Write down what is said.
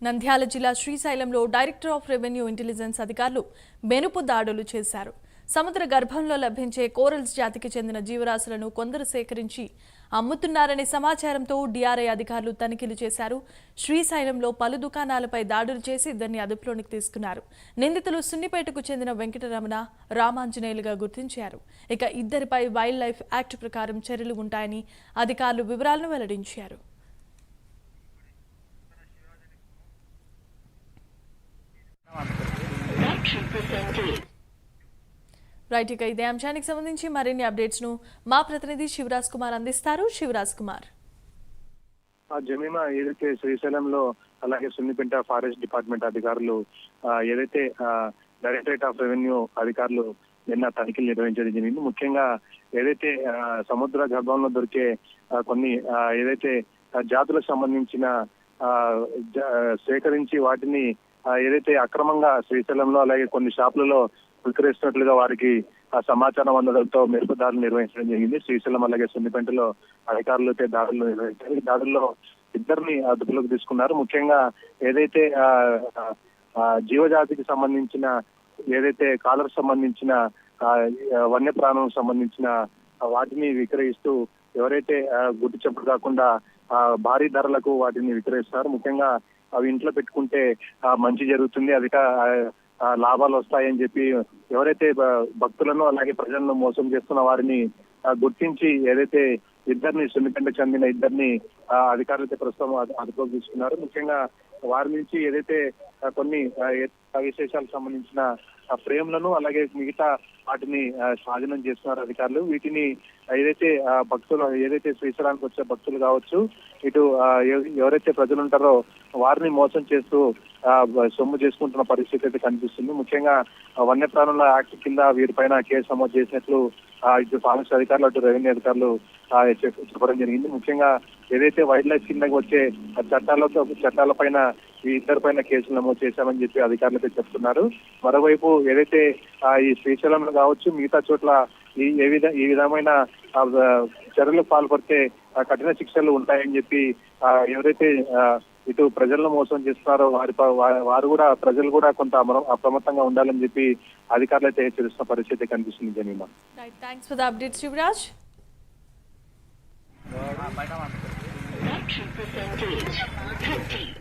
నంద్యాల జిల్లా శ్రీశైలంలో director of revenue intelligence అధికారులు మెరుపు దాడులు చేశారు. సముద్ర గర్భంలో లభించే కోరల్స్ జాతికి చెందిన జీవరాశులను కొందరు సేకరించి అమ్ముతున్నారనే సమాచారంతో డిఆర్ఐ అధికారులు తనిఖీలు చేశారు. శ్రీశైలంలో పలు దుకాణాలపై దాడులు చేసి ఇద్దరిని అదుపులోనికి తీసుకున్నారు. నిందితులు సున్నిపేటకు చెందిన వెంకటరమణ, రామాంజనేయులుగా గుర్తించారు. ఇక ఇద్దరిపై వైల్డ్ లైఫ్ యాక్ట్ ప్రకారం చర్యలు ఉంటాయని అధికారులు వివరాలను వెల్లడించారు. రైట్, ఇక ఇదే అంశానికి సంబంధించి మరిన్ని అప్డేట్స్ ను మా ప్రతినిధి శివరాజ్ కుమార్ అందిస్తారు. శివరాజ్ కుమార్. జమీమా, ఏదైతే శ్రీశైలంలో అలాగే సున్నిపేట ఫారెస్ట్ డిపార్ట్మెంట్ అధికారులు ఏదైతే డైరెక్టరేట్ ఆఫ్ రెవెన్యూ అధికారులు నిన్న తనిఖీలు నిర్వహించడం జరిగింది. ముఖ్యంగా ఏదైతే సముద్ర గర్భంలో దొరికే కొన్ని ఏదైతే జాతులకు సంబంధించిన సేకరించి వాటిని ఏదైతే అక్రమంగా శ్రీశైలంలో అలాగే కొన్ని షాపులలో విక్రయిస్తున్నట్లుగా వారికి సమాచారం అందడంతో మెరుపు దాడులు నిర్వహించడం జరిగింది. శ్రీశైలం అలాగే సున్నిపేటలో అధికారులు అయితే దాడులు నిర్వహించారు. ఈ దాడుల్లో ఇద్దరిని అదుపులోకి తీసుకున్నారు. ముఖ్యంగా ఏదైతే జీవజాతికి సంబంధించిన ఏదైతే కాలర్ సంబంధించిన వన్యప్రాణం సంబంధించిన వాటిని విక్రయిస్తూ ఎవరైతే గుడ్డు చెప్పుడు కాకుండా భారీ ధరలకు వాటిని విక్రయిస్తారు. ముఖ్యంగా అవి ఇంట్లో పెట్టుకుంటే మంచి జరుగుతుంది, అధిక లాభాలు వస్తాయని చెప్పి ఎవరైతే భక్తులను అలాగే ప్రజలను మోసం చేస్తున్న వారిని గుర్తించి ఏదైతే ఇద్దరిని సున్నిపేటకు చెందిన ఇద్దరిని అధికారులైతే ప్రస్తుతం అదుపులోకి తీసుకున్నారు. ముఖ్యంగా వారి నుంచి ఏదైతే కొన్ని విశేషాలకు సంబంధించిన ఫ్రేమ్లను అలాగే మిగతా వాటిని స్వాధీనం చేస్తున్నారు అధికారులు. వీటిని ఏదైతే భక్తులు ఏదైతే శ్రీశైలానికి వచ్చే భక్తులు కావచ్చు, ఇటు ఎవరైతే ప్రజలు ఉంటారో వారిని మోసం చేస్తూ సొమ్ము చేసుకుంటున్న పరిస్థితి అయితే కనిపిస్తుంది. ముఖ్యంగా వన్యప్రాణుల యాక్ట్ కింద వీరిపైన కేసు నమోదు చేసినట్లు ఇటు ఫారెస్ట్ అధికారులు అటు రెవెన్యూ అధికారులు చెప్పడం జరిగింది. ముఖ్యంగా ఏదైతే వైల్డ్ లైఫ్ కిందకి వచ్చే చట్టాలపైన ఈ ఇద్దరి పైన కేసులు నమోదు చేశామని చెప్పి అధికారులు అయితే చెప్తున్నారు. మరోవైపు ఏదైతే ఈ శ్రీశైలంలో కావచ్చు మిగతా చోట్ల ఈ విధమైన చర్యలు పాల్పడితే కఠిన శిక్షలు ఉంటాయని చెప్పి ఎవరైతే ఇటు ప్రజలను మోసం చేస్తున్నారో వారు కూడా ప్రజలు కూడా కొంత అప్రమత్తంగా ఉండాలని చెప్పి అధికారులు అయితే హెచ్చరిస్తున్న పరిస్థితి కనిపిస్తుంది. Jemima, thanks for the updates Shivraj. Battery percentage 50.